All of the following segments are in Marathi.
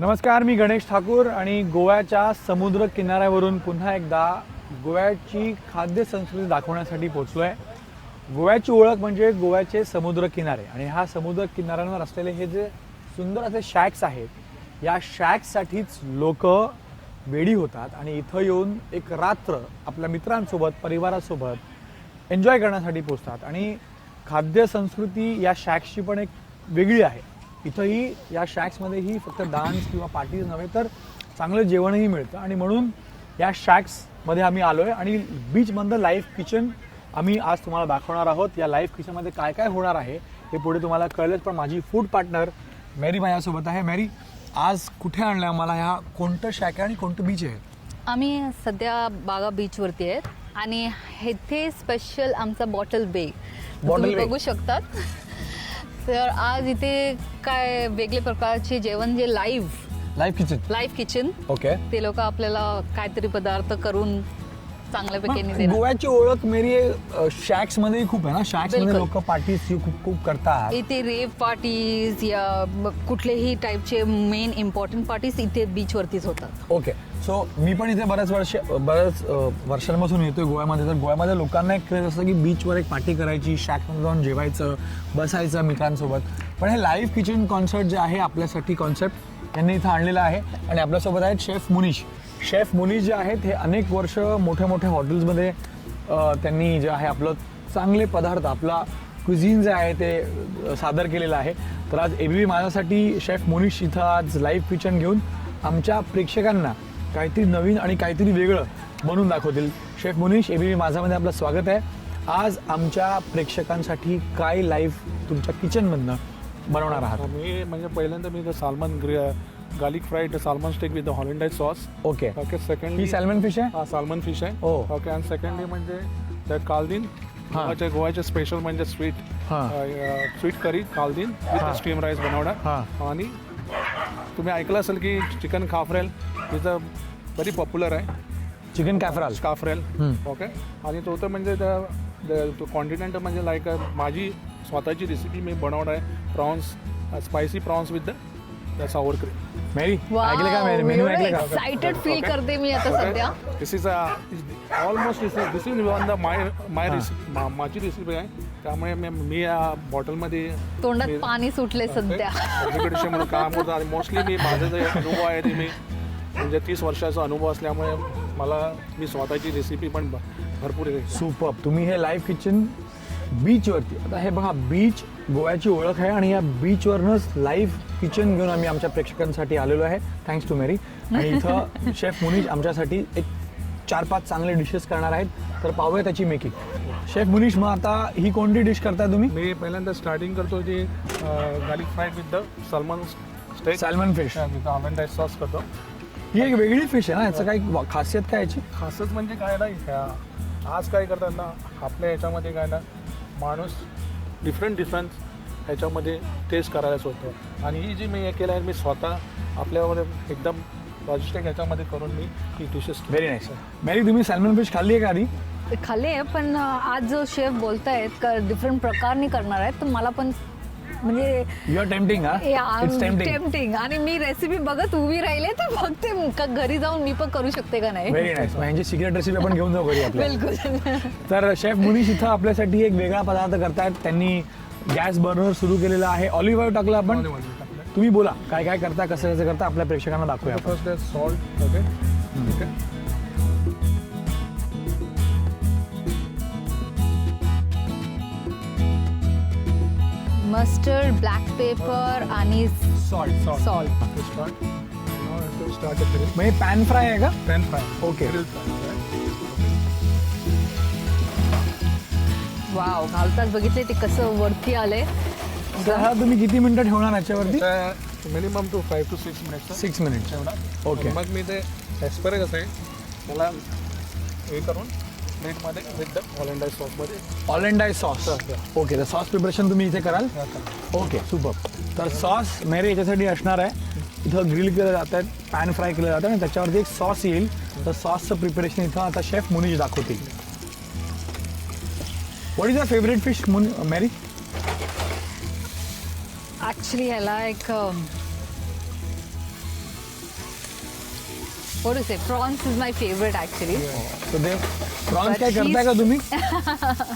नमस्कार, मी गणेश ठाकूर आणि गोव्याच्या समुद्र किनाऱ्यावरून पुन्हा एकदा गोव्याची खाद्य संस्कृती दाखवण्यासाठी पोचलो आहे। गोव्याची ओळख म्हणजे गोव्याचे समुद्र किनारे आणि हा समुद्र किनाऱ्यांवर असलेले हे जे सुंदर असे शॅक्स आहेत, या शॅक्ससाठीच लोक वेडी होतात आणि इथं येऊन एक रात्र आपल्या मित्रांसोबत परिवारासोबत एन्जॉय करण्यासाठी पोचतात। आणि खाद्य संस्कृती या शॅक्सची पण एक वेगळी आहे। इथंही या शॅक्समध्येही फक्त डान्स किंवा पार्टीज नव्हे तर चांगलं जेवणही मिळतं आणि म्हणून या शॅक्समध्ये आम्ही आलो आहे आणि बीचमधलं लाईव्ह किचन आम्ही आज तुम्हाला दाखवणार आहोत। या लाईव्ह किचनमध्ये काय काय होणार आहे हे पुढे तुम्हाला कळेलच, पण माझी फूड पार्टनर मेरी माझ्यासोबत आहे। मेरी, आज कुठे आणलं आहे मला? ह्या कोणतं शॅक आहे आणि कोणतं बीच आहे? आम्ही सध्या बागा बीचवरती आहेत आणि इथे स्पेशल आमचा बॉटल बे तुम्ही बघू शकतात। तर आज इथे काय वेगळे प्रकारचे जेवण जे लाईव्ह किचन ओके, ते लोक आपल्याला काहीतरी पदार्थ करून चांगल्यापैकी देणार। गोव्याची ओळख मेरी शॅक्स मध्ये खूप आहे ना, शॅक्स मध्ये लोक पार्टीज खूप करतात। इथे रेव पार्टीज या कुठलेही टाईपचे मेन इम्पॉर्टंट पार्टीज इथे बीच वरतीच होतात। ओके, सो मी पण इथे बऱ्याच वर्षांपासून येतोय गोव्यामध्ये। तर गोव्यामध्ये लोकांना एक क्रेज असतं की बीचवर एक पार्टी करायची, शॅकमध्ये जाऊन जेवायचं, बसायचं मित्रांसोबत। पण हे लाईव्ह किचन कॉन्सेप्ट जे आहे आपल्यासाठी कॉन्सेप्ट यांनी इथं आणलेलं आहे आणि आपल्यासोबत आहेत शेफ मुनीश जे आहेत हे अनेक वर्ष मोठ्या मोठ्या हॉटेल्समध्ये त्यांनी जे आहे आपलं चांगले पदार्थ, आपला क्विझिन जे आहे ते सादर केलेलं आहे। तर आज ABB माझ्यासाठी शेफ मुनीश इथं आज लाईव्ह किचन घेऊन आमच्या प्रेक्षकांना काहीतरी नवीन आणि काहीतरी वेगळं बनवून दाखवतील। शेफ मुनीश, ABB माझ्यामध्ये आपलं स्वागत आहे। आज आमच्या प्रेक्षकांसाठी काय लाईव्ह तुमच्या किचनमधनं बनवणार आहात? मी म्हणजे पहिल्यांदा मी salmon garlic fried salmon steak with hollandaise sauce. Okay, second ही सॅल्मन फिश आहे? हा, साल्मन फिश आहे। Oh. ओके, आणि सेकंडली म्हणजे त्यात कालदीन, गोव्याचे स्पेशल म्हणजे sweet curry caldine with steam rice बनवणार। आणि तुम्ही ऐकलं असेल की चिकन काफ्रेल इथं व्हेरी पॉप्युलर आहे, चिकन काफ्रेल। ओके, आणि तो तर म्हणजे कॉन्टिनेंट म्हणजे लाईक माझी स्वतःची रेसिपी मी बनवणार आहे, prawns spicy prawns with the sour cream. Mary, ऐकलं का? मेनू ऐकलं का? एक्साइटेड फील करते मी आता सध्या। This is almost this is one the my recipe, माझी रेसिपी आहे। त्यामुळे मी या बॉटलमध्ये तोंडात पाणी सुटले सध्या। एक्झिक्युटिव्ह म्हणून काम होतं आणि मोस्टली मी माझा जे अनुभव आहे ते मी म्हणजे 30 वर्षाचा अनुभव असल्यामुळे मी स्वतःची रेसिपी पण भरपूर आहे। सुपर, तुम्ही हे लाईव्ह किचन बीचवरती, आता हे बघा, बीच गोव्याची ओळख आहे आणि या बीचवरनंच लाईव्ह किचन घेऊन आम्ही आमच्या प्रेक्षकांसाठी आलेलो आहे, थँक्स टू मेरी। आणि इथं शेफ मुनीश आमच्यासाठी एक 4-5 चांगले डिशेस करणार आहेत, तर पाहूया त्याची मेकिंग। शेफ मुनीश, मग आता ही कोणती डिश करताय तुम्ही? मी पहिल्यांदा स्टार्टिंग करतो जी garlic fried with the salmon fish with hollandaise sauce करतो। ही एक वेगळी फिश आहे ना, याचं काही खासियत काय याची? खासच म्हणजे काय ना, आज काय करतात ना आपल्या याच्यामध्ये काय ना, माणूस डिफरंट ह्याच्यामध्ये टेस्ट करायलाच होतं। आणि ही जी मी हे केलं आहे, मी स्वतः आपल्यावर एकदम लॉजिस्टिक ह्याच्यामध्ये करून मी ही डिशेस। Very nice. मेरी, तुम्ही सॅल्मन फिश खाल्ली आहे का आधी? खाल्ली आहे, पण आज जो शेफ बोलतायत डिफरंट प्रकारने करणार आहेत, तर मला पण म्हणजे you are tempting, it's tempting. आणि मी रेसिपी बघत उभी राहिले तर बघते घरी जाऊन मी पण करू शकते का नाही। व्हेरी नाईस, म्हणजे सिक्रेट रेसिपी आपण घेऊन जाऊ घरी आपल्या। बिलकुल। तर शेफ मुनीश इथं आपल्यासाठी एक वेगळा पदार्थ करतायत। त्यांनी गॅस बर्नर सुरू केलेला आहे, ऑलिव्ह ऑइल टाकलं आपण। तुम्ही बोला काय काय करता, कसं करता, आपल्या प्रेक्षकांना दाखवूया। फर्स्ट सॉल्ट, ओके, ठीक आहे। मस्टर्ड, ब्लॅक पेपर आणि सॉल्ट म्हणजे पॅन फ्राय आहे का? Pan fry, okay. वाव, घालताच बघितले ते कसं वरती आले। तर हा तुम्ही किती मिनिटं ठेवणार याच्यावरती? Minimum 5 to 6 minutes. 6 मिनिट्स ठेवणार। ओके, मग मी ते ॲस्पॅरेगस आहे त्याला हे करून प्लेटमध्ये विथ द हॉलंडाइज सॉसमध्ये। Hollandaise sauce, okay. तर सॉस प्रिपरेशन तुम्ही इथे कराल? Okay, super. तर सॉस मेरे याच्यासाठी असणार आहे, इथं ग्रिल केलं जातं आहे, पॅन फ्राय केलं जातं आणि त्याच्यावरती एक सॉस येईल। तर सॉसचं प्रिपरेशन इथं आता शेफ मुनीश दाखवतील। What is your favourite fish Mary? Actually ह्याला एक What to say? Prawns is my favorite actually. So ते प्रॉन्स काय But करताय का तुम्ही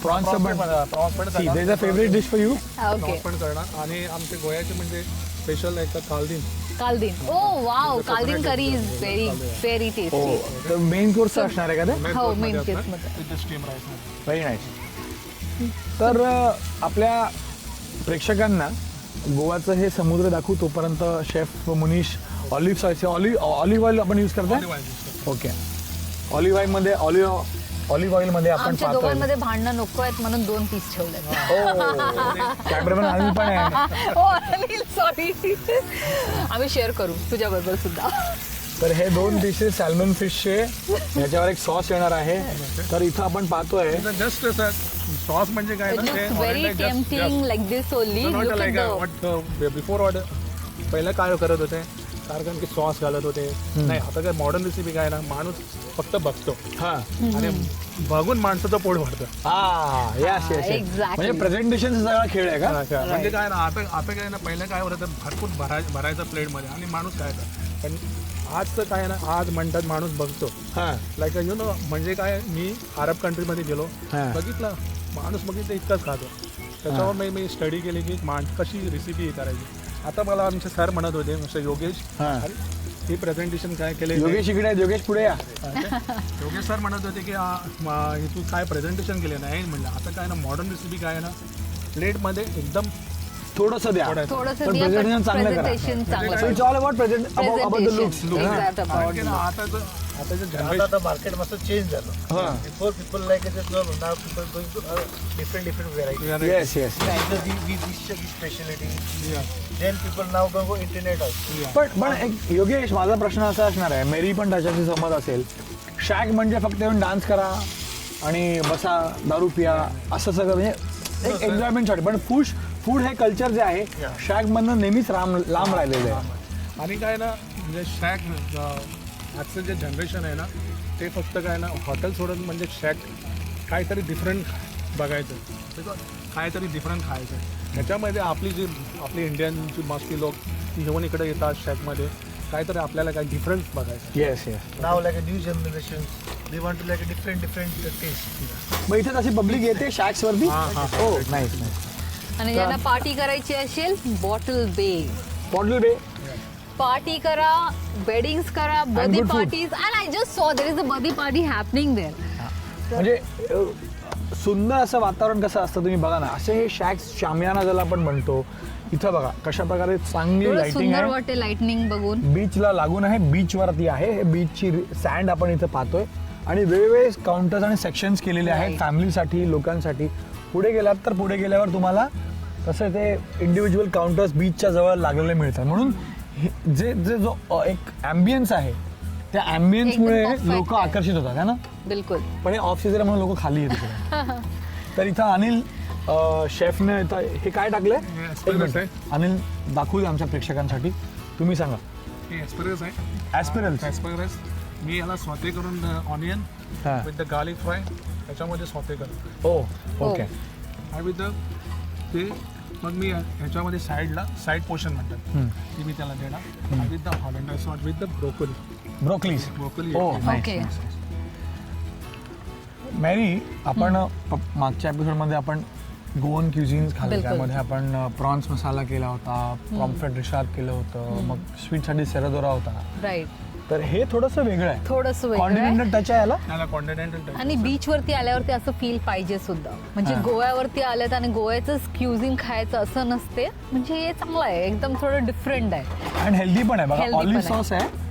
प्रॉन्स प्रॉन्स पण सी देज a favourite dish for you Okay. Prawns पण करणार आणि आमचे गोव्याचे म्हणजे स्पेशल एक कालदीन Kaldin. Oh wow, Kaldin curry is very tasty. तर मेन कोर्स असणार आहे का ते हो, main course मध्ये. With steam rice very nice तर आपल्या प्रेक्षकांना गोव्याचं हे समुद्र दाखवू तोपर्यंत chef Munish olive olive oil आपण यूज करताय ओके ऑलिव्ह ऑइलमध्ये आपण आमच्या पाहतोय दोघांमध्ये भांडणं नको आहेत म्हणून 2 पीस ठेवले. कॅमेरामॅन आम्ही पण आहे हो अनिल सॉरी. आम्ही शेअर करू तुझ्या बरोबर सुद्धा. तर हे 2 डिशेस सॅल्मन फिशचे याच्यावर एक सॉस येणार आहे तर इथं आपण पाहतोय जस्ट सॉस म्हणजे काय It looks very tempting like this only. Look at the before order पहिलं काय करत होते कारण की सॉस घालत होते नाही आता काय मॉडर्न रेसिपी काय ना माणूस फक्त बघतो हा आणि बघून माणसाचं पोट भरतं हा यस यस Exactly. म्हणजे प्रेझेंटेशन सगळा खेळ आहे का म्हणजे काय ना आता काय ना पहिलं काय होतं भरपूर भरायचं प्लेटमध्ये आणि माणूस काय पण आजचं काय ना आज म्हणतात माणूस बघतो हा लाईक यु नो म्हणजे काय मी अरब कंट्रीमध्ये गेलो हा. बघितलं माणूस बघितलं इतकंच खातो त्याच्यावर मी स्टडी केली की कशी रेसिपी करायची आता मला आमचे सर म्हणत होते मिस्टर योगेश हा. अरे, हे प्रेझेंटेशन काय केले योगेश इकडे आहेत, योगेश पुढे या योगेश सर म्हणत होते की हे तू काय प्रेझेंटेशन केले नाही म्हणलं आता काय ना मॉडर्न रेसिपी काय आहे ना प्लेटमध्ये एकदम थोडंसं द्या थोडंसं पण द्या, presentation पण चांगलं करा. presentation चांगलं So it's all about present about the looks. Presentation. Exact about कारण की ना आताचं जनरेशन आता मार्केट मस्त चेंज झालं हा. Before people like it no now people going to different variety Yes, yes. We speciality then people now go internet out पण एक योगेश माझा प्रश्न असा असणार आहे मेरी पण त्याच्याशी सहमत असेल शॅक म्हणजे फक्त येऊन डान्स करा आणि बसा दारू पिया असं सगळं म्हणजे एक एन्जॉयमेंटसाठी पण फूड हे कल्चर जे आहे शॅकमधनं नेहमीच लांब राहिलेलं आहे आणि काय ना म्हणजे शॅक आजचं जे जनरेशन आहे ना ते फक्त काय ना हॉटेल सोडून म्हणजे शॅक काहीतरी डिफरंट बघायचं काहीतरी डिफरंट खायचं त्याच्यामध्ये आपली इंडियनची मस्ती लोक ती घेऊन इकडे येतात शॅकमध्ये काहीतरी आपल्याला काही डिफरंट बघायचं yes yes now like a new generation they want to like a different taste मग इथे तशी पब्लिक येते शॅक्स वरती हो नाईस आणि ज्यांना पार्टी करायची असेल बॉटल बे बॉटल बे पार्टी करा वेडिंग्स करा birthday good food. Parties and I just saw there is a birthday party happening there. म्हणजे सुंदर असं वातावरण कसं असतं तुम्ही बघा ना असे हे शॅक्स शामियाना ज्याला आपण म्हणतो इथं बघा कशा प्रकारे चांगली एवढं लाइटिंग सुंदर आहे वाटते लाइटनिंग बघून. बीचला लागून आहे बीचवरती आहे हे बीचची सँड आपण इथं पाहतोय आणि वेगवेगळे काउंटर्स आणि सेक्शन्स केलेले आहेत Right. फॅमिलीसाठी लोकांसाठी पुढे गेलात तर पुढे गेल्यावर तुम्हाला तसं ते इंडिव्हिज्युअल काउंटर्स बीचच्या जवळ लागलेले मिळतात म्हणून जे जे जो एक ॲम्बियन्स आहे त्या ॲम्बियन्समुळे एकदम perfect लोक आहे. आकर्षित होतात है ना बिलकुल. पण हे ऑफ सीझन म्हणून लोक खाली येतात तर इथं अनिल शेफने इथं हे काय टाकलंय एक मिनिट. अनिल दाखवू दे आमच्या प्रेक्षकांसाठी तुम्ही सांगा हे ॲस्परस आहे ॲस्पिरल्स ॲस्परस मी याला स्वते करून ऑनियन हां विथ द गार्लिक फ्राय त्याच्यामध्ये स्वते करतो हो ओके आणि विथ द ते मग मी ह्याच्यामध्ये साईड पोर्शन म्हणतात ती मी त्याला देणार with the hollandaise sauce with the broccoli broccolis broccoli हो Okay. मॅरी आपण मागच्या एपिसोडमध्ये आपण गोवन क्युझिन्स खाल्ले बिलकुल. त्यामध्ये आपण प्रॉन्स मसाला केला होता पॉम्फ्रेट रिशार्ड केलं होतं मग स्वीटसाठी सेरादोरा होता राईट. तर हे थोडंसं वेगळं आहे थोडंसं वेगळं आहे. कॉन्टिनेंटल टच आहे याला त्याला कॉन्टिनेंटल आणि बीच वरती आल्यावरती असं फील पाहिजे सुद्धा म्हणजे हा. गोव्यावरती आल्यात आणि गोव्याचं क्युझिन खायचं असं नसते म्हणजे हे चांगलं आहे एकदम थोडं डिफरंट आहे. आणि हेल्दी पण आहे बघा Healthy ऑलिव्ह पण आहे. सॉस आहे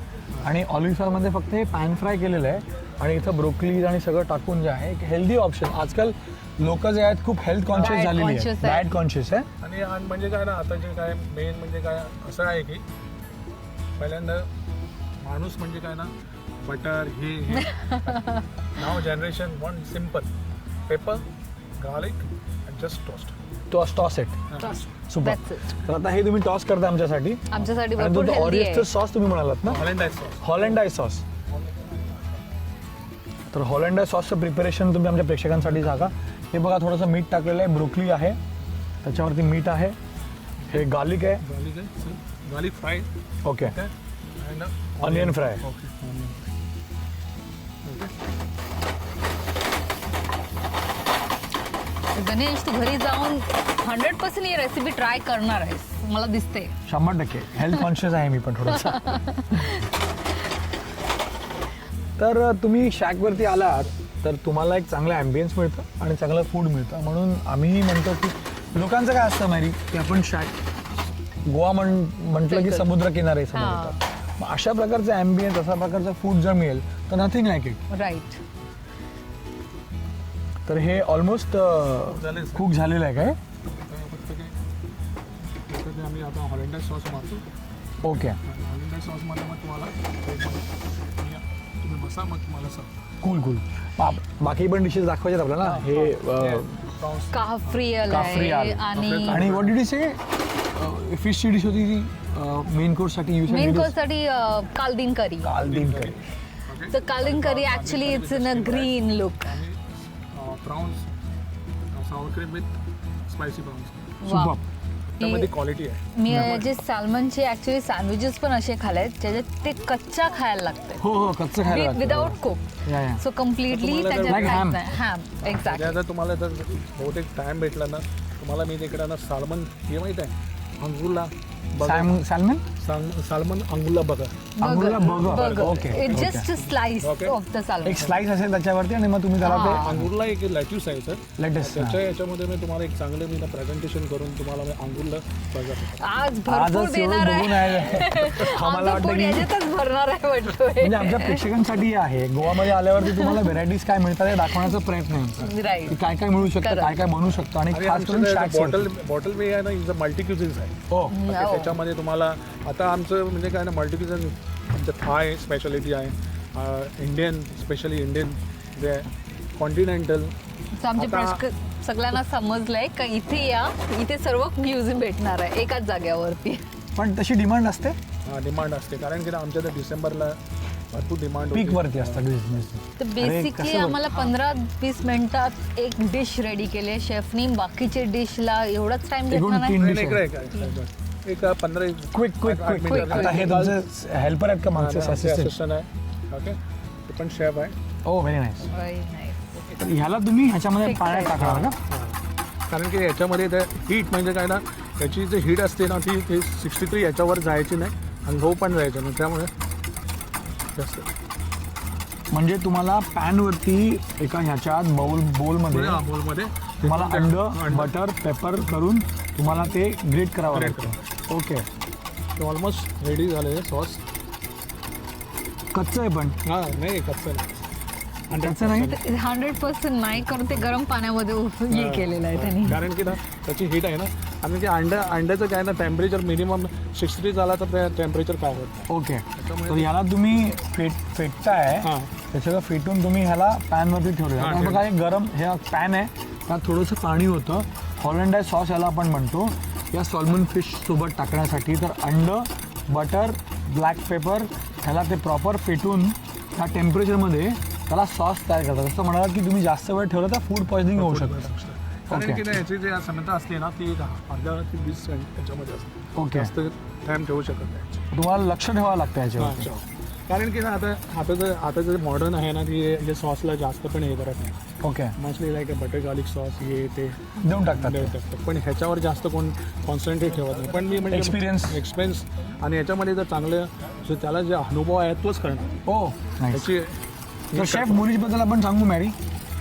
आणि ऑलिव्ह सॉसमध्ये फक्त हे पॅन फ्राय केलेलं आहे आणि इथं ब्रोकलीज आणि सगळं टाकून जे आहे एक हेल्दी ऑप्शन आजकाल लोक जे आहेत खूप हेल्थ कॉन्शियस Diet झालेली conscious आहे आहे. डाएट कॉन्शियस आहे आणि म्हणजे काय ना आता जे काय मेन म्हणजे काय असं आहे की पहिल्यांदा माणूस म्हणजे काय ना बटर हे नाव generation one simple pepper garlic and just toast toss it super That's it. तर आता हे तुम्ही टॉस करता आमच्यासाठी आमच्यासाठी आणि भरपूर तो हेल्दी ऑरिएस्टर आहे. सॉस तुम्ही म्हणालात ना हॉलंडाइज सॉस हॉलंडाइज सॉस तर हॉलंडाइज सॉसचं प्रिपरेशन तुम्ही आमच्या प्रेक्षकांसाठी सांगा हे बघा थोडंसं मीठ टाकलेलं आहे ब्रोकली आहे त्याच्यावरती मीठ आहे हे गार्लिक आहे गार्लिक आहे garlic fry okay and onion fry okay Ganesh, तू घरी जाऊन 100% ही रेसिपी ट्राय करणार आहेस मला दिसते. 100% हेल्थ कॉन्शियस आहे मी पण थोडासा. तर तुम्ही शॅकवरती आलात तर तुम्हाला एक चांगलं ॲम्बियन्स मिळतं आणि चांगलं फूड मिळतं. म्हणून आम्हीही म्हणतो की लोकांचं काय असतं मॅरी की आपण गोवा म्हटलं की समुद्र किनारे समजतात. मग अशा प्रकारचं ॲम्बियन्स, अशा प्रकारचं फूड जर मिळेल तर नथिंग लाईक इट. राईट. तर हे ऑलमोस्ट कुक झालेलं आहे काय? फक्त काय त्याच्यात आम्ही आता हॉलंडाइज सॉस मारतो. ओके, हॉलंडाइज सॉसमध्ये मग तुम्हाला तुम्ही बसा, मग तुम्हाला सर्व. कूल. बाकी पण डिशेस दाखवायच्यात आपल्याला. हे प्रॉन्स काफ्रियल काफ्रियाल. आहे आणि व्हॉट डिड यू से? फिशची डिश होती ती मेन कोर्ससाठी यूज मेन कोर्स साठी कालदीन करी. कालदीन करी. तर caldine curry actually it's in a green look. Prawns sour cream with spicy prawns. Super. त्यामध्ये क्वालिटी आहे. मी जे सॅल्मनचे ऍक्च्युली सँडविचेस पण असे खाल्लेत ज्याच्यात ते कच्चा खायला लागते हो कच्चं खायला लागतं. Without cook. या सो कम्प्लिटली तुम्हाला त्याच्यात like ham. Ham exactly. जर तुम्हाला जर बहुतेक टाइम भेटला ना, तुम्हाला मी तिकडे ना सालमन हे माहित आहे, अंगुला बगर. Salmon salmon arugula burger. Arugula burger. Okay. It's just a slice Okay. Of the salmon. एक स्लाइस असेल त्याच्यावरती आणि मग तुम्ही त्याला ते अंगुरला एक लॅट्यूस आहे सर. लेटेस्ट. त्याच्या याच्यामध्ये मी तुम्हाला एक चांगलं मी प्रेझेंटेशन करून तुम्हाला मी अंगुरला बगर. आज भरपूर आजच एवढं देणार बघून आहे. आहे आम्हाला आमचं वाटतं पोट की याच्यातच भरणार आहे वाटतोय. म्हणजे आमच्या प्रेक्षकांसाठी आहे. गोवामध्ये आल्यावरती तुम्हाला व्हेरायटीज काय मिळतात हे दाखवण्याचा प्रयत्न आहे राईट. की काय काय मिळू शकतं, Correct. काय काय बनवू शकतं. आणि खास करून शॅक्स. बॉटल वे आहे ना, इज अ मल्टी क्युझिन्स आहे. हो Okay, त्याच्यामध्ये तुम्हाला आता आमचं म्हणजे काय ना, मल्टी क्युझिन आमचं थाय स्पेशालिटी आहे, इंडियन स्पेशली इंडियन जे कॉन्टिनेंटल. So आमच्या आता- सगळ्यांना समजलंय का इथे या, इथे सर्व म्युझियम भेटणार आहे एकाच जागेवरती. पण तशी डिमांड असते, डिमांड असते, कारण की ना आमच्या तर डिसेंबरला भरपूर डिमांड पीक वरती असतं बिझनेस. तर बेसिकली आम्हाला 15-20 मिनिटात एक डिश रेडी केली आहे शेफनी. बाकीचे डिशला एवढाच टाइम एकूण घेतला नाही. 3 डिश. एक 15 क्विक. आता हे तुमचे हेल्पर आहेत का मागचे असिस्टंट? असिस्टंट आहे. ओके, ते पण शेफ आहे. ओ व्हेरी नाईस. Very nice. तर ह्याला तुम्ही ह्याच्यामध्ये Fix पाण्यात आहे. टाकणार का? कारण की याच्यामध्ये ते हीट म्हणजे काय ना, याची जी हीट असते ना ती 63 याच्यावर जायची नाही आणि गहू पण जायचं नाही, त्यामुळे जास्त. म्हणजे तुम्हाला पॅनवरती एका ह्याच्यात बोलमध्ये बोलमध्ये तुम्हाला अंड, बटर, पेपर करून तुम्हाला ते ग्रेट करावं Grate लागतं. ओके. ते ऑलमोस्ट रेडी झालं आहे सॉस. कच्चं आहे पण हां नाही, कच्चं नाही. आणि कच्चं नाही. 100% नाही करून ते गरम पाण्यामध्ये हे केलेलं आहे त्यांनी. कारण की ना त्याची हीट आहे ना, आणि ते अंड्याचं काय ना टेम्परेचर मिनिमम 63 झाला तर ते टेम्परेचर काय होत नाही. ओके. तर ह्याला तुम्ही फेटताय, हां त्याच्यावर फेटून तुम्ही ह्याला पॅनवरती ठेवलं. हां, आता बघा हे गरम हे पॅन आहे, त्यात थोडंसं पाणी होतं. हॉलंडाइज सॉस याला आपण म्हणतो. या सॉल्मन फिश सोबत टाकण्यासाठी तर अंड, बटर, ब्लॅक पेपर ह्याला ते प्रॉपर फेटून ह्या टेम्परेचरमध्ये त्याला सॉस तयार करतात. असं म्हणाला की तुम्ही जास्त वेळ ठेवलं तर फूड पॉइझनिंग होऊ शकतं. कारण की ना याची जी क्षमता असते ना ती 15 ते 20 याच्यामध्ये असते. ओके. जास्त टाइम ठेवू शकत नाही. तुम्हाला लक्ष ठेवावं लागतं याच्यावर. कारण की ना आता जे मॉडर्न आहे ना, ती सॉसला जास्त पण हे करत नाही. Okay. Mostly like butter garlic sauce हे ते देऊन टाकतात. देऊ शकतात, पण ह्याच्यावर जास्त कोण कॉन्सन्ट्रेट ठेवत नाही. पण मी म्हणजे एक्सपेन्स आणि याच्यामध्ये जर चांगलं जो त्याला जे अनुभव आहे तोच करणार. ओ नाही. त्याची तर शेफ मोरिशबद्दल आपण सांगू मॅरी.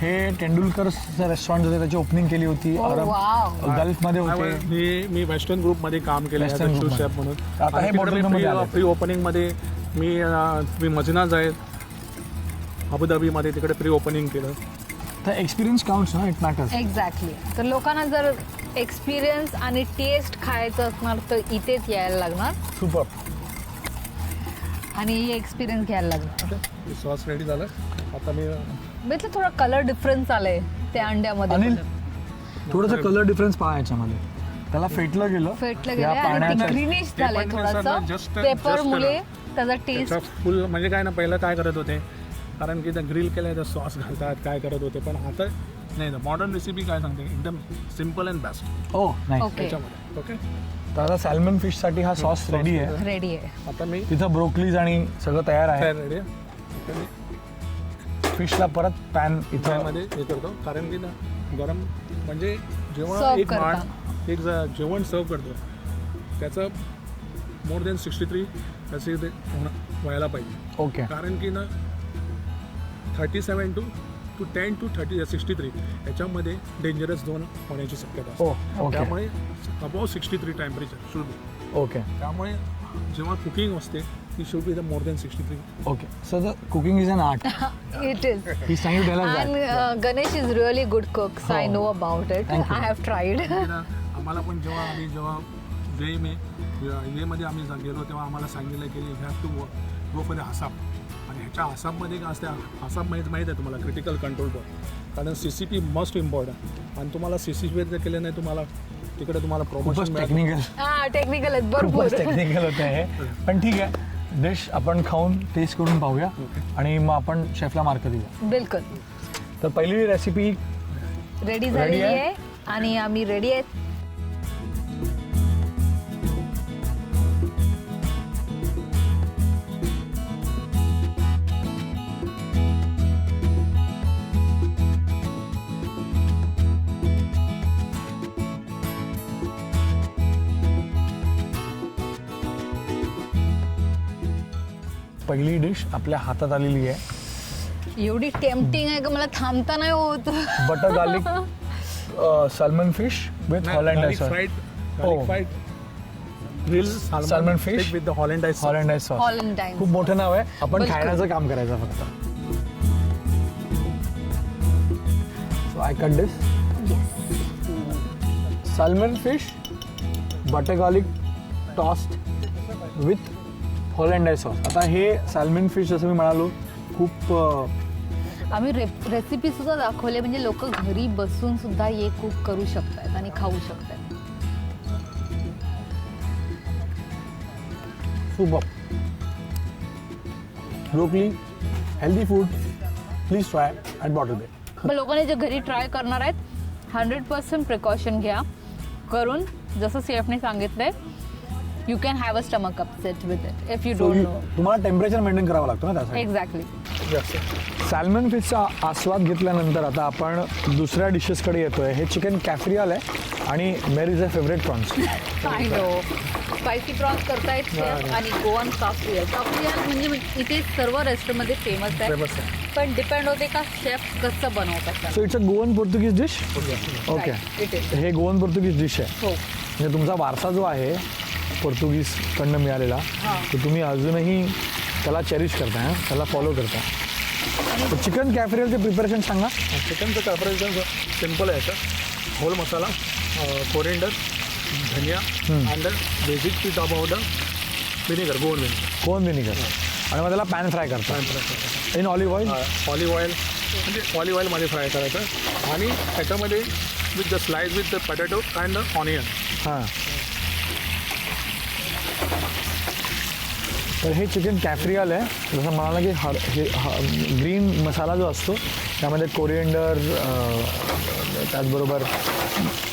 हे तेंडुलकर रेस्टॉरंट होते, त्याची ओपनिंग केली होती. Oh, wow. गल्फमध्ये होते. मी वेस्टर्न ग्रुपमध्ये काम केलं Western आहे group शेफ म्हणून. आता हे बॉटलमध्ये आले. प्री ओपनिंगमध्ये मी मजिनाज आहे अबुधाबीमध्ये, तिकडे प्री ओपनिंग केलं. तर एक्सपिरियन्स काउंट्स ना, इट मॅटर्स. एक्झॅक्टली. तर लोकांना जर एक्सपिरियन्स आणि टेस्ट खायचं असणार तर इथेच यायला लागणार सुपर. आणि एक्सपिरियन्स घ्यायला लागणार. सॉस रेडी झालं. आता मी बेतलं थोडा कलर डिफरन्स आलाय त्या अंड्यामध्ये. अनिल थोडंसं कलर डिफरन्स पहा याच्यामध्ये. त्याला फेटलं गेलं. फेटलं या गेलं आणि पाण्याच्या- ग्रीनिश ते झालंय पण थोडासा. just- पेपर just मुळे त्याचा टेस्ट. त्याचा फुल म्हणजे काय ना, पहिलं काय करत होते, कारण की ग्रिल केलं तर सॉस घालतात काय करत होते, पण आता नाही ना. मॉडर्न रेसिपी काय सांगते, एकदम सिम्पल अँड बेस्ट ओ नाही. ओके. त्याच्यामध्ये. ओके, तर आता सॅल्मन फिशसाठी हा सॉस रेडी आहे. रेडी आहे. आता मी तिथं ब्रोकलीज आणि सगळं तयार आहे. रेडी आहे. फिशला परत पॅन इथं मध्ये हे करतो कारण की ना गरम म्हणजे जेव्हा Serve एक माण करताना. एक जेवण सर्व करतो त्याचं मोर दॅन 63 त्याचे ते व्हायला पाहिजे ओके कारण की ना 37 टू 10 टू 63 याच्यामध्ये डेंजरस झोन होण्याची शक्यता ओ असते ओके त्यामुळे above 63 temperature should be okay त्यामुळे जेव्हा कुकिंग असते ती should be the more than 63 okay so the cooking is an art It is. ही सांगितलं And Ganesh is really good cook, so I Oh. know about it. Thank you. I have tried. की ना आम्हाला पण जेव्हा मध्ये आम्ही गेलो तेव्हा आम्हाला सांगितलं की you have to go for the आसाम आणि ह्याच्या आसाममध्ये काय असते आसाम माहीत आहे तुम्हाला क्रिटिकल कंट्रोल बोर्ड कारण CCP मस्ट इम्पॉर्टंट आणि तुम्हाला CCP जर केलं नाही तुम्हाला तिकडे तुम्हाला खूपच प्रमोशन टेक्निकल टेक्निकल आहेत भरपूर. खूपच टेक्निकल होतं हे पण ठीक आहे डिश आपण खाऊन टेस्ट करून पाहूया आणि मग आपण शेफला मार्क देऊया बिलकुल तर पहिली रेसिपी रेडी झालेली आहे? आहे आणि आम्ही रेडी आहेत. पहिली डिश आपल्या हातात आलेली आहे एवढी टेम्पटिंग आहे का मला थांबता नाही होत. Butter garlic salmon fish with hollandaise fried Oh. Fried grill Salmon fish with the hollandaise hollandaise sauce Hollandaise. खूप मोठं नाव आहे आपण बिलकुल. खाण्याचं काम करायचं फक्त so I cut this salmon fish butter garlic toast with hollandaise sauce आता हे सॅल्मन फिश जसं मी म्हणालो खूप आम्ही रेसिपी सुद्धा दाखवले म्हणजे लोक घरी बसून सुद्धा हे कुक करू शकतात आणि खाऊ शकतात. Super broccoli healthy food please try at bottle बे पण लोकांनी जे घरी ट्राय करणार आहेत 100% प्रिकॉशन घ्या करून जसं शेफने सांगितलंय you can have a stomach upset with it if you don't know. तुम्हाला टेम्परेचर मेंटेन करावं लागतं ना त्यासाठी एक्झॅक्टली. सॅल्मन फिशचा आस्वाद घेतल्यानंतर आता आपण दुसऱ्या डिशेसकडे येतोय हे चिकन कॅफ्रियल आहे आणि Mary's a favourite prawns I know spicy prawns करतायत शेफ आणि गोवन काफ्रियल म्हणजे इथे सर्व रेस्टॉरंटमध्ये फेमस आहे पण डिपेंड होते का शेफ कसं बनवतात. So it's a Goan Portuguese dish okay it is. हे गोवन पोर्तुगीज डिश आहे हो म्हणजे तुमचा वारसा जो आहे पोर्तुगीजकडनं मिळालेला तो तुम्ही अजूनही त्याला चेरिश करताय त्याला फॉलो करताय. चिकन कॅफ्रियलचे प्रिपरेशन सांगा. चिकनचं कापरेशन सिम्पल आहे याचं होल मसाला कोरिएंडर धनिया and basic T top of the vinegar Goan vinegar आणि मग त्याला पॅन फ्राय करता in olive oil olive oil म्हणजे ऑलिव्ह ऑइलमध्ये फ्राय करायचं आणि त्याच्यामध्ये with the slice with the potato and the onion. हां तर हे चिकन कॅफ्रियल आहे जसं म्हणाला की ग्रीन मसाला जो असतो त्यामध्ये कोरिएंडर त्याचबरोबर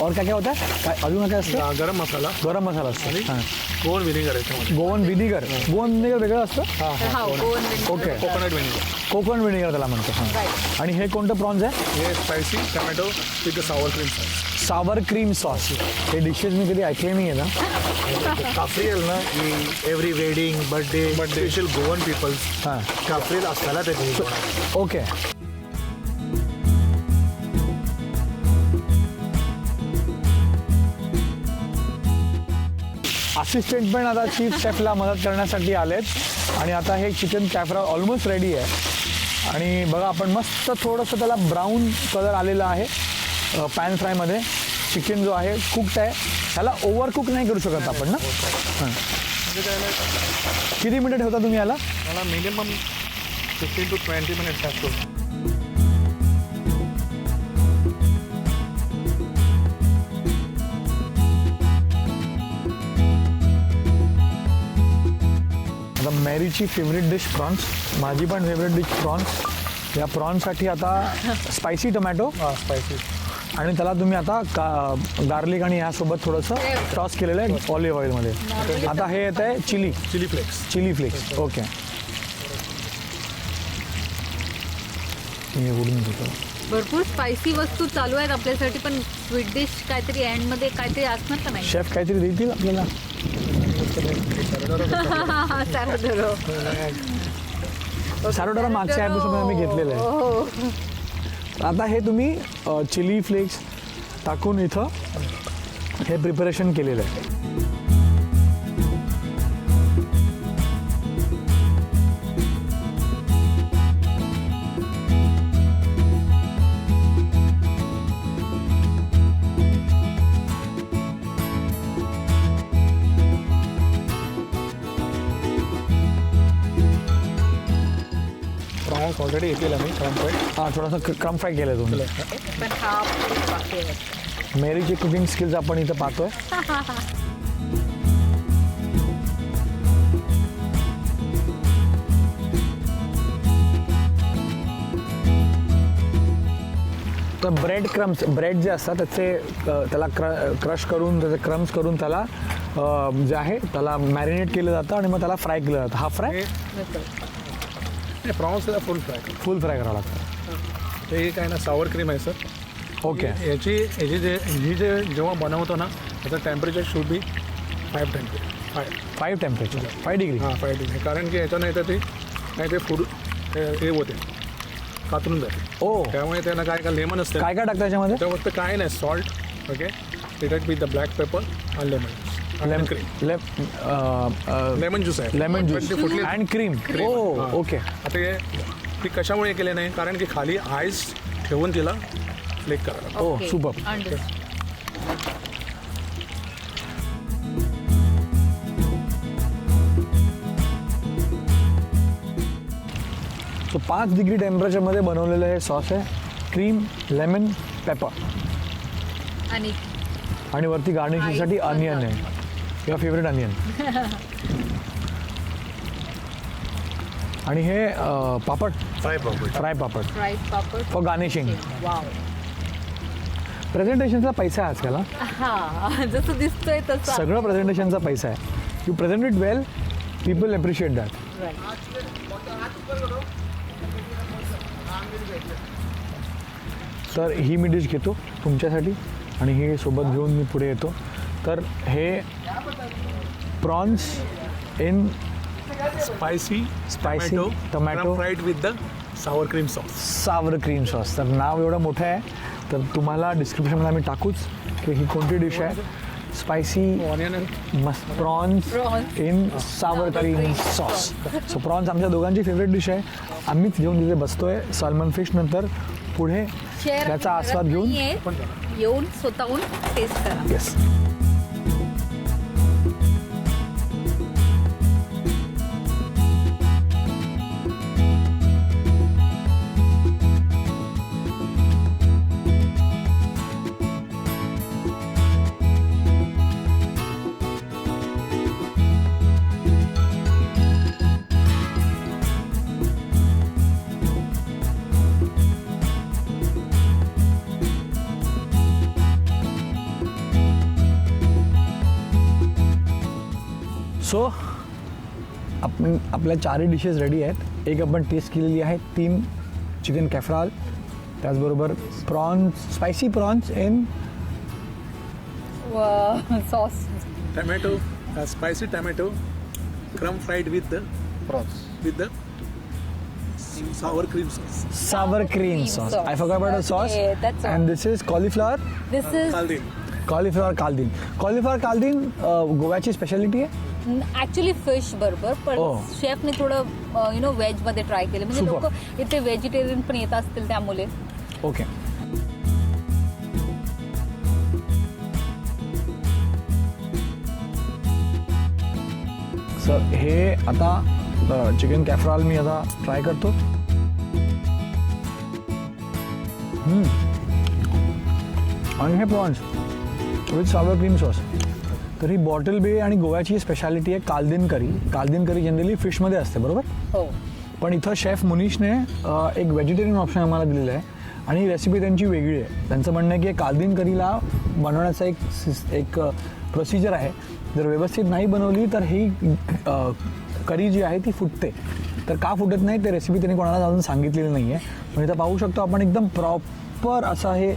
और काय काय होतं काय अजून काय असतं गरम मसाला गरम मसाला असतो आणि हां गोवन विनेगर याच्यामध्ये गोवन विनेगर वेगळं असतं हा Goan okay coconut vinegar Konkan vinegar त्याला म्हणतो हां आणि हे कोणतं प्रॉन्स आहे हे spicy tomato with the sour cream sauce. Sour cream sauce हे डिशेस मी कधी ऐकले नाही आहे ना काफ्रियल ना every wedding birthday special Goan peoples हां काफ्रियल असताना त्याचे ओके असिस्टंट पण आता चीफ शेफला मदत करण्यासाठी आलेत आणि आता हे चिकन कॅफ्रा ऑलमोस्ट रेडी आहे आणि बघा आपण मस्त थोडंसं त्याला ब्राऊन कलर आलेला आहे पॅन फ्रायमध्ये. चिकन जो आहे कुक्ड आहे ह्याला ओव्हर कुक नाही करू शकत आपण ना हां किती मिनिटं ठेवता तुम्ही याला. मला मिनिमम 15 to 20 मिनिट्स लागतो. आता मॅरीची फेवरेट डिश प्रॉन्स माझी पण फेवरेट डिश प्रॉन्स या प्रॉन्ससाठी आता स्पायसी टोमॅटो स्पायसी आणि त्याला तुम्ही आता गार्लिक आणि ह्यासोबत थोडंसं टॉस केलेलं आहे ऑलिव्ह ऑइलमध्ये. आता हे येत आहे चिली फ्लेक्स ओके मी उडून घेतो. भरपूर स्पायसी वस्तू चालू आहेत आपल्यासाठी, पण स्वीट डिश काहीतरी एंडमध्ये काहीतरी असणार का नाही? शेफ काहीतरी देतील आपल्याला. सारोडारा मागच्या एपिसोड आम्ही घेतलेलं आहे. हो. आता हे तुम्ही चिली फ्लेक्स टाकून इथं हे प्रिपरेशन केलेलं आहे. प्रॉन्स ऑलरेडी येतील आम्ही क्रम फ्राय. हां, थोडासा क्रम फ्राय केलं तुम्ही. पण हा बाकी आहे. मेरीची कुकिंग स्किल्स आपण इथं पाहतोय. तर ब्रेड जे असतात त्याला क्रश करून त्याचे क्रम्स करून त्याला जे आहे त्याला मॅरिनेट केलं जातं आणि मग त्याला फ्राय केलं जातं. हा फ्राय प्रॉन्सला फुल फ्राय. फुल फ्राय करावं लागतं. हे काय ना सावर क्रीम आहे सर. ओके. याची ही जेव्हा बनवतो ना त्याचं temperature should be 5 temperature 5 degree. हां 5 डिग्री. कारण की याच्या नाही तर ते फूड हे होते कातरून जाते. ओ, त्यामुळे त्यांना काय लेमन असते. काय काय टाकतं त्याच्यामध्ये? त्या फक्त काय नाही salt. Okay. Little with the black pepper आणि लेमन क्रीम. लेमन ज्यूस आहे. Lemon juice and cream. Oh okay. आता हे ती कशामुळे केले नाही कारण की खाली आईस ठेवून तिला फ्लेक करायला. Oh Okay. सुपर. Understood. सो 5 डिग्री टेम्परेचरमध्ये बनवलेलं हे सॉस आहे. क्रीम, लेमन, पेपर आणि वरती गार्निशिंगसाठी अनियन आहे. Your favourite onion. आणि हे papad, fry papad fried papad for garnishing. Wow. प्रेझेंटेशनचा पैसा आहे आजकाल. हा, जसं दिसतोय तसं. सगळं प्रेझेंटेशनचा पैसा आहे. You present it well, people appreciate that. तर ही मी डिश घेतो तुमच्यासाठी आणि हे सोबत घेऊन मी पुढे येतो. तर हे prawns in spicy tomato fried with the sour cream sauce. Sour cream sauce. तर नाव एवढं मोठं आहे तर तुम्हाला डिस्क्रिप्शनमध्ये आम्ही टाकूच की ही कोणती डिश आहे. स्पायसी मस्त prawns in Sawar cream sauce. So prawns आमच्या दोघांची फेवरेट डिश आहे. आम्हीच घेऊन तिथे बसतोय सॅल्मन फिश नंतर पुढे त्याचा आस्वाद घेऊन. येऊन स्वतःहून टेस्ट करा. येस. सो आपल्या 4 डिशेस रेडी आहेत. एक आपण टेस्ट केलेली आहे. 3 चिकन कॅफ्राल, त्याचबरोबर prawns, spicy prawns in sauce. Tomato spicy tomato crumb fried with the prawns with the sour cream sauce. Sour cream sauce. I forgot about the sauce. Okay, that's all. And this is cauliflower. This is Cauliflower कालदीन गोव्याची स्पेशालिटी आहे. ऍक्च्युली फिश बरोबर, पण Oh. शेफने थोडं व्हेज मध्ये ट्राय केलं. म्हणजे Super. लोक इथे व्हेजिटेरियन पण येत असतील त्यामुळे. ओके. सर हे आता चिकन कॅफ्राल मी आता ट्राय करतो. आणि हे prawns with Sawar cream sauce. तर ही बॉटल बे आणि गोव्याची स्पेशालिटी आहे कालदीन करी. कालदीन करी जनरली फिशमध्ये असते बरोबर. हो. पण इथं शेफ मुनीशने एक व्हेजिटेरियन ऑप्शन आम्हाला दिलेलं आहे आणि रेसिपी त्यांची वेगळी आहे. त्यांचं म्हणणं आहे की कालदीन करीला बनवण्याचा एक प्रोसिजर आहे. जर व्यवस्थित नाही बनवली तर ही करी जी आहे ती फुटते. तर का फुटत नाही ते रेसिपी त्यांनी कोणाला अजून सांगितलेली नाही आहे. पण इथं पाहू शकतो आपण एकदम प्रॉपर असा हे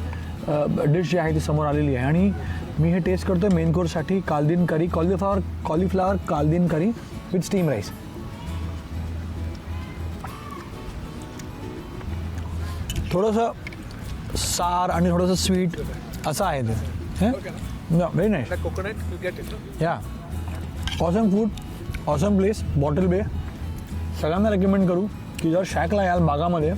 डिश जी आहे ती समोर आलेली आहे. आणि मी हे टेस्ट करतो आहे मेन कोर्ससाठी caldine curry, cauliflower caldine curry with steam rice. थोडंसं सार आणि थोडंसं स्वीट असं आहे ते. Very nice. Coconut you get it. Yeah awesome food, awesome place, Bottle Bay. सगळ्यांना रेकमेंड करू की जर शॅकला याल बागामध्ये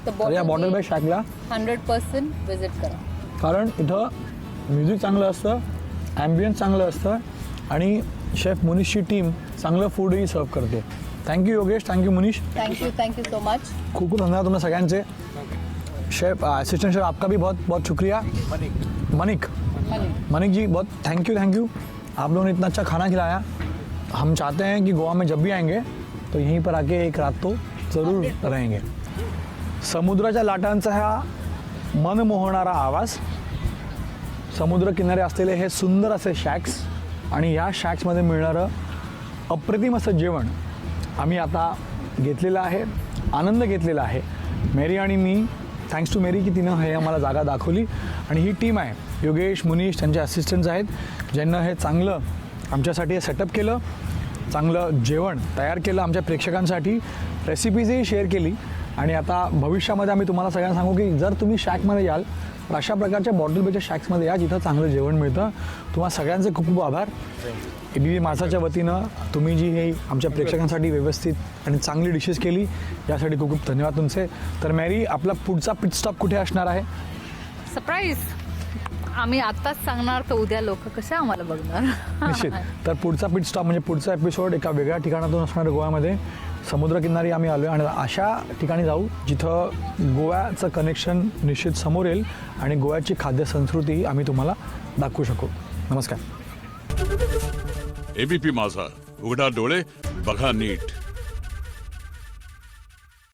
तर या बॉटल बे शॅकला 100% विजिट करा. कारण इथं म्युझिक चांगलं असतं, ॲम्बियन्स चांगलं असतं आणि शेफ मुनीशची टीम चांगलं फूडही सर्व करते. Thank you Yogesh, thank you Munish, thank you so much. खूप खूप धन्यवाद तुम्हाला सगळ्यांचे. शेफ असिस्टेंट शेफ आपका भी बहुत बहुत शुक्रिया. मनिक जी बहुत थैंक यू. आप लोगों ने इतना अच्छा खाना खिलाया. हम चाहते हैं कि गोवा में जब भी आएंगे तो यहीं पर आके एक रात तो ज़रूर रहेंगे. समुद्राच्या लाटांचा हा मन मोहणारा आवाज, समुद्र किनारे असलेले हे सुंदर असे शॅक्स आणि या शॅक्समध्ये मिळणारं अप्रतिम असं जेवण आम्ही आता घेतलेलं आहे, आनंद घेतलेला आहे. मेरी आणि मी, थँक्स टू मेरी की तिनं हे आम्हाला जागा दाखवली. आणि ही टीम आहे योगेश, मुनीश, त्यांचे असिस्टंट्स आहेत ज्यांना हे चांगलं आमच्यासाठी हे सेटअप केलं, चांगलं जेवण तयार केलं आमच्या प्रेक्षकांसाठी, रेसिपीजही शेअर केली. आणि आता भविष्यामध्ये आम्ही तुम्हाला सगळ्यांना सांगू की जर तुम्ही शॅकमध्ये याल तर अशा प्रकारच्या बॉटल बेच्या शॅक्समध्ये या जिथं चांगलं जेवण मिळतं. तुम्हाला सगळ्यांचे खूप खूप आभार. ABP माझाच्या वतीनं तुम्ही जी हे आमच्या प्रेक्षकांसाठी व्यवस्थित आणि चांगली डिशेस केली यासाठी खूप खूप धन्यवाद तुमचे. तर मॅरी, आपला पुढचा पिट स्टॉप कुठे असणार आहे? सरप्राईज आम्ही आत्ताच सांगणार तर उद्या लोक कसे आम्हाला बघणार. निश्चित. तर पुढचा पिट स्टॉप म्हणजे पुढचा एपिसोड एका वेगळ्या ठिकाणातून असणार आहे. गोव्यामध्ये समुद्रकिनारी आम्ही आलो आणि अशा ठिकाणी जाऊ जिथं गोव्याचं कनेक्शन निश्चित समोर येईल आणि गोव्याची खाद्य संस्कृती आम्ही तुम्हाला दाखवू शकू. नमस्कार. ABP माझा, उघडा डोळे बघा नीट.